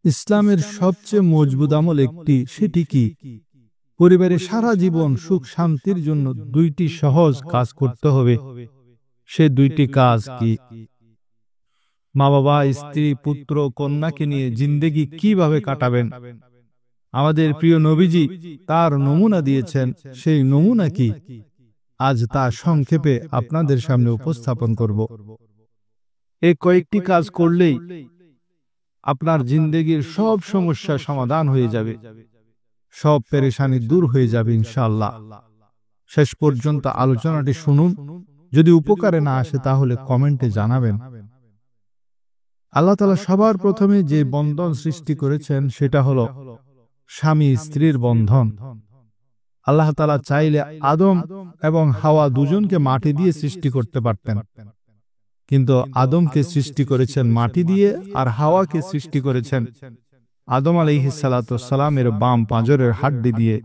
ইসলামের সবচেয়ে মজবুত আমল একটি, সেটি কি? পরিবারে সারা জীবন সুখ শান্তির জন্য দুইটি সহজ কাজ করতে হবে। সে দুইটি কাজ কি? মা বাবা, স্ত্রী, পুত্র, কন্যাকে নিয়ে জিন্দেগি কিভাবে কাটাবেন? আমাদের প্রিয় নবীজি তার নমুনা দিয়েছেন, সেই নমুনা কি? আজ তা সংক্ষেপে আপনাদের সামনে উপস্থাপন করব। এই কয়েকটি কাজ করলেই আপনার জিন্দেগির সব সমস্যা সমাধান হয়ে যাবে, সব পেরেশানি দূর হয়ে যাবে ইনশাআল্লাহ। শেষ পর্যন্ত আলোচনাটি শুনুন। যদি উপকারে না আসে তাহলে কমেন্টে জানাবেন। আল্লাহ তাআলা সবার প্রথমে যে বন্ধন সৃষ্টি করেছেন সেটা হলো স্বামী স্ত্রীর বন্ধন। আল্লাহ তাআলা চাইলে আদম এবং হাওয়া দুজনকে মাটি দিয়ে সৃষ্টি করতে পারতেন, কিন্তু আদমকে সৃষ্টি করেছেন মাটি দিয়ে আর হাওয়াকে সৃষ্টি করেছেন আদম আলাইহিস সালাতু ওয়াস সালামের বাম পাঁজরের হাড্ডি দিয়ে।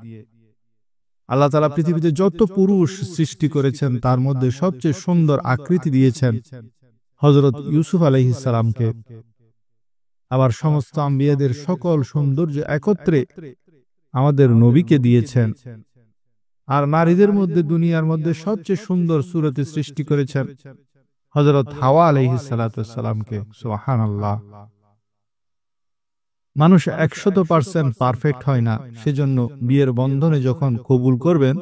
আল্লাহ তাআলা পৃথিবীতে যত পুরুষ সৃষ্টি করেছেন তার মধ্যে সবচেয়ে সুন্দর আকৃতি দিয়েছেন হযরত ইউসুফ আলাইহিস সালামকে। আবার সমস্ত আম্বিয়াদের সকল সৌন্দর্য একত্রে আমাদের নবীকে দিয়েছেন। আর নারীদের মধ্যে দুনিয়ার মধ্যে সবচেয়ে সুন্দর সূরতে সৃষ্টি করেছেন হযরত হাওয়া আলাইহিস সালাতু ওয়াস সালামকে। সুবহানাল্লাহ। মানুষ 100% পারফেক্ট হয় না, সেজন্য বিয়ের বন্ধনে যখন কবুল করবেন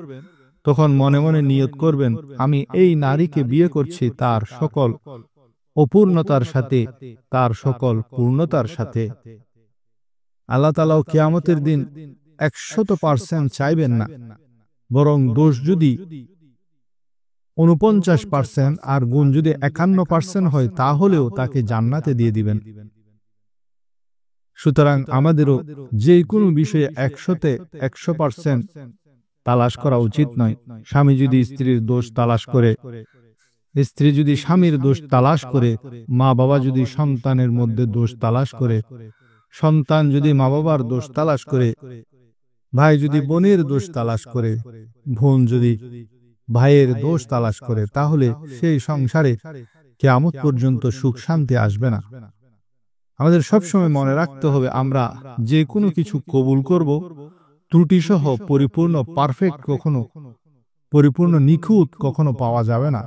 তখন মনে মনে নিয়ত করবেন, আমি এই নারীকে বিয়ে করছি তার সকল অপূর্ণতার সাথে, তার সকল পূর্ণতার সাথে। আল্লাহ তাআলা কিয়ামতের দিন 100% চাইবেন না, বরং দোষ যদি 49% আর গুণ যদি 51% হয় তাহলেও তাকে জান্নাতে দিয়ে দিবেন। সুতরাং আমাদেরও যে কোনো বিষয়ে 100% তালাশ করা উচিত নয়। স্বামী যদি স্ত্রীর দোষ তালাশ করে, স্ত্রী যদি স্বামীর দোষ তালাশ করে, মা বাবা যদি সন্তানের মধ্যে দোষ তালাশ করে, সন্তান যদি মা বাবার দোষ তালাশ করে, ভাই যদি বোনের দোষ তালাশ করে, বোন যদি ভাইয়ের দোষ তালাশ করে, তাহলে সেই সংসারে কিয়ামত পর্যন্ত সুখ শান্তি আসবে না। আমাদের সবসময় মনে রাখতে হবে, আমরা যে কোনো কিছু কবুল করব ত্রুটি সহ পরিপূর্ণ পারফেক্ট কখনো, পরিপূর্ণ নিখুঁত কখনো পাওয়া যাবে না।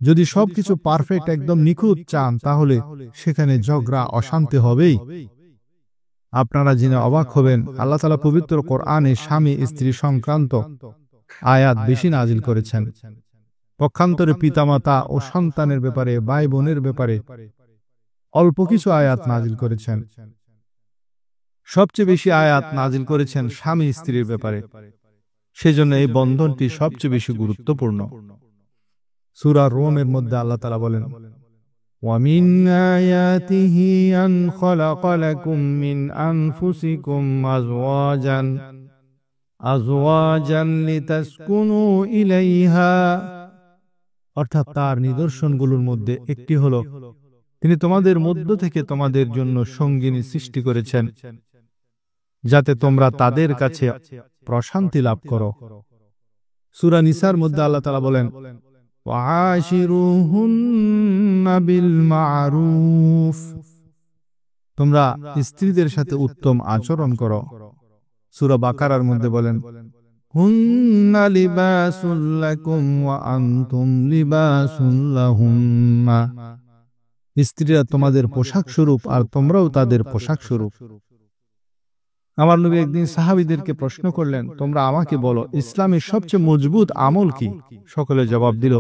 যদি সবকিছু পারফেক্ট একদম নিখুঁত চান তাহলে সেখানে ঝগড়া অশান্তি হবেই। আপনারা জেনে অবাক হবেন, আল্লাহ তাআলা পবিত্র কোরআনে স্বামী স্ত্রী সংক্রান্ত আয়াত বেশি নাজিল করেছেন। পক্ষান্তরে পিতামাতা ও সন্তানের ব্যাপারে, ভাই বোনের ব্যাপারে অল্প কিছু আয়াত নাজিল করেছেন। সবচেয়ে বেশি আয়াত নাজিল করেছেন স্বামী স্ত্রীর ব্যাপারে। সেজন্য এই বন্ধনটি সবচেয়ে বেশি গুরুত্বপূর্ণ। সূরা রুমের মধ্যে আল্লাহ তাআলা বলেন, وَمِنْ آيَاتِهِ أَنْ خَلَقَ لَكُم مِّنْ أَنفُسِكُمْ أَزْوَاجًا لِتَسْكُنُوا إِلَيْهَا। অর্থাৎ তার নিদর্শনগুলোর মধ্যে একটি হলো তিনি তোমাদের মধ্য থেকে তোমাদের জন্য সঙ্গিনী সৃষ্টি করেছেন যাতে তোমরা তাদের কাছে প্রশান্তি লাভ করো। সূরা নিসার মধ্যে আল্লাহ তাআলা বলেন, ওয়াশিরুহুন্না বিল মা'রুফ, তোমরা স্ত্রীদের সাথে উত্তম আচরণ করো। সূরা বাকারার মধ্যে বলেন, হুন্না লিবাসুল লাকুম ওয়া আনতুম লিবাসুল লাহুন্না, স্ত্রীরা তোমাদের পোশাক স্বরূপ আর তোমরাও তাদের পোশাক স্বরূপ। আমার নবী একদিন সাহাবীদেরকে প্রশ্ন করলেন, তোমরা আমাকে বলো ইসলামের সবচেয়ে মজবুত আমল কি? সকলে জবাব দিল,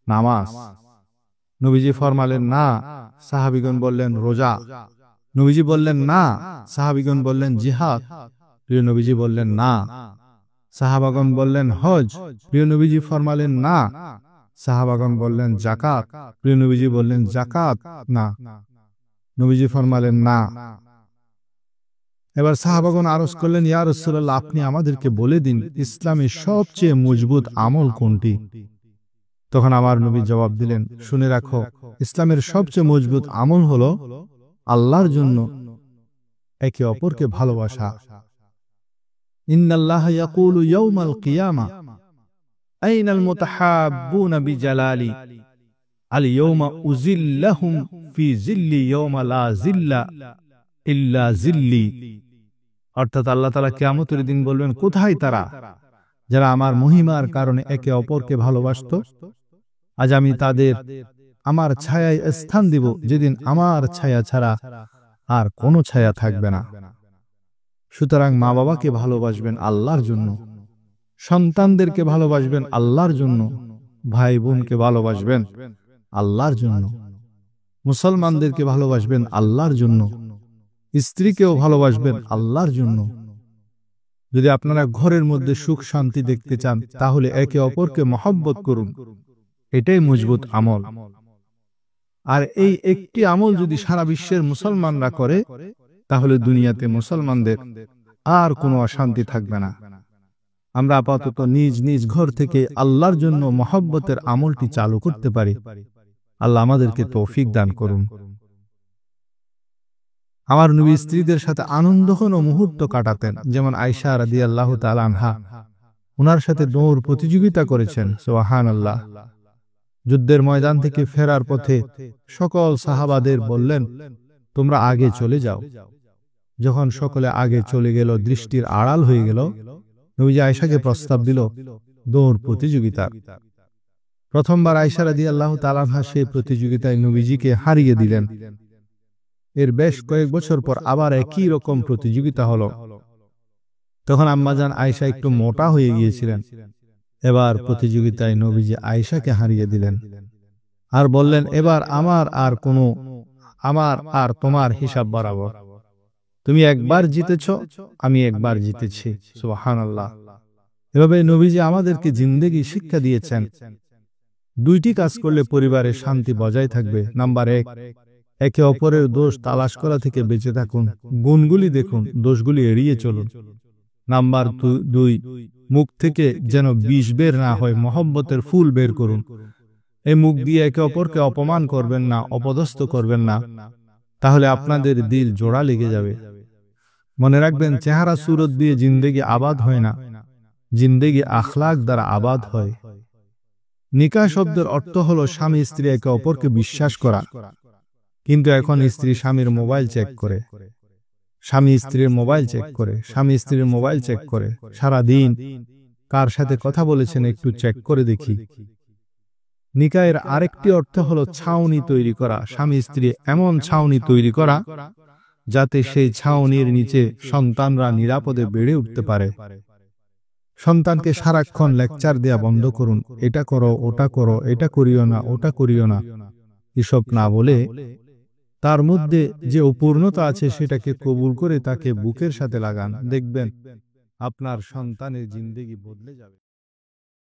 নামাজ। নবীজি ফরমালেন, না। সাহাবীগণ বললেন, রোজা। নবীজি বললেন, না। সাহাবীগণ বললেন, জিহাদ। প্রিয় নবীজি বললেন, না। সাহাবাগণ বললেন, হজ। প্রিয় নবীজি ফরমালেন, না। সাহাবাগণ বললেন, যাকাত। প্রিয় নবীজি বললেন, যাকাত না। নবীজি ফরমালেন, না। এবার সাহাবাগণ আরজ করলেন, ইয়া রাসূলুল্লাহ, আপনি আমাদেরকে বলে দিন ইসলামের সবচেয়ে মজবুত আমল কোনটি? তখন আমার নবী জবাব দিলেন, শুনে রাখো, ইসলামের সবচেয়ে মজবুত আমল হলো আল্লাহর জন্য একে অপরকে ভালোবাসা। ইন্নাল্লাহা ইয়াকুলু ইয়াউমাল কিয়ামা আইনাল মুতাহাব্বুনা বিজালালি আল ইয়াউমা উযিল্লাহুম ফি জিল্লি ইয়াওমা লা জিল্লা ইল্লা জিল্লি। অর্থাৎ আল্লাহ তাআলা কিয়ামতের দিন বলবেন, কোথায় তারা যারা আমার মহিমার কারণে একে অপরকে ভালোবাসতো? আজ আমি তাদের আমার ছায়ায় স্থান দিব, যেদিন আমার ছায়া ছাড়া আর কোনো ছায়া থাকবে না। সুতরাং মা বাবাকে ভালোবাসবেন আল্লাহর জন্য, সন্তানদেরকে ভালোবাসবেন আল্লাহর জন্য, ভাই বোনকে ভালোবাসবেন আল্লাহর জন্য, মুসলমানদেরকে ভালোবাসবেন আল্লাহর জন্য, স্ত্রীকেও ভালোবাসবেন আল্লাহর জন্য। যদি আপনারা ঘরের মধ্যে সুখ শান্তি দেখতে চান, তাহলে একে অপরকে মহব্বত করুন, এটাই মজবুত আমল। আর এই একটি আমল যদি সারা বিশ্বের মুসলমানরা করে, তাহলে দুনিয়াতে মুসলমানদের আর কোনো অশান্তি থাকবে না। আমরা আপাতত নিজ নিজ ঘর থেকে আল্লাহর জন্য মহব্বতের আমলটি চালু করতে পারি। আল্লাহ আমাদেরকে তৌফিক দান করুন। আমার নবী স্ত্রীদের সাথে আনন্দঘন মুহূর্ত কাটাতেন, যেমন আয়েশা রাদিয়াল্লাহু তাআলা আনহা ওনার সাথে দৌড় প্রতিযোগিতা করেছেন। সুবহানাল্লাহ। যুদ্ধের ময়দান থেকে ফেরার পথে সকল সাহাবাদের বললেন, তোমরা আগে চলে যাও। যখন সকলে আগে চলে গেল, দৃষ্টির আড়াল হয়ে গেল, নবীজি আয়েশাকে প্রস্তাব দিল দৌড় প্রতিযোগিতা। প্রথমবার আয়েশা রাদিয়াল্লাহু তাআলা আনহা সেই প্রতিযোগিতায় নবীজিকে হারিয়ে দিলেন। এর বেশ কয়েক বছর পর আবার একই রকম প্রতিযোগিতা হলো। তখন আম্মাজান আয়েশা একটু মোটা হয়ে গিয়েছিলেন। এবার প্রতিযোগিতায় নবীজি আয়েশাকে হারিয়ে দিলেন আর বললেন, এবার আমার আর তোমার হিসাব বরাবর। তুমি একবার জিতেছ, আমি একবার জিতেছি। সুবহানাল্লাহ। এভাবে নবীজি আমাদেরকে জিন্দেগি শিক্ষা দিয়েছেন। দুইটি কাজ করলে পরিবারের শান্তি বজায় থাকবে। নাম্বার 1, একে অপরের দোষ তালাশ করা থেকে বেঁচে থাকুন, গুণগুলি দেখুন, দোষগুলি এড়িয়ে চলুন। নাম্বার 2, মুখ থেকে যেন বিষ বের না হয়, মহব্বতের ফুল বের করুন। এই মুখ দিয়ে একে অপরকে অপমান করবেন না, অপদস্থ করবেন না, তাহলে আপনাদের দিল জোড়া লেগে যাবে। মনে রাখবেন, চেহারা সুরত দিয়ে জিন্দেগি আবাদ হয় না, জিন্দেগি আখলাক দ্বারা আবাদ হয়। নিকাহ শব্দের অর্থ হলো স্বামী স্ত্রী একে অপরকে বিশ্বাস করা। কিন্তু এখন স্ত্রী স্বামীর মোবাইল চেক করে, স্বামী স্ত্রীর মোবাইল চেক করে, স্বামী স্ত্রীর মোবাইল চেক করে, সারা দিন কার সাথে কথা বলেছেন একটু চেক করে দেখি। নিকাহের আরেকটি অর্থ হলো ছাউনি তৈরি করা। স্বামী স্ত্রী এমন ছাউনি তৈরি করা যাতে সেই ছাউনির নিচে সন্তানরা নিরাপদে বেড়ে উঠতে পারে। সন্তানকে সারাক্ষণ লেকচার দেয়া বন্ধ করুন, এটা করো, ওটা করো, এটা করিও না, ওটা করিও না, এসব না বলে তার মধ্যে যে অপূর্ণতা আছে সেটাকে কবুল করে তাকে বুকের সাথে লাগান। দেখবেন আপনার সন্তানের জিন্দেগি বদলে যাবে।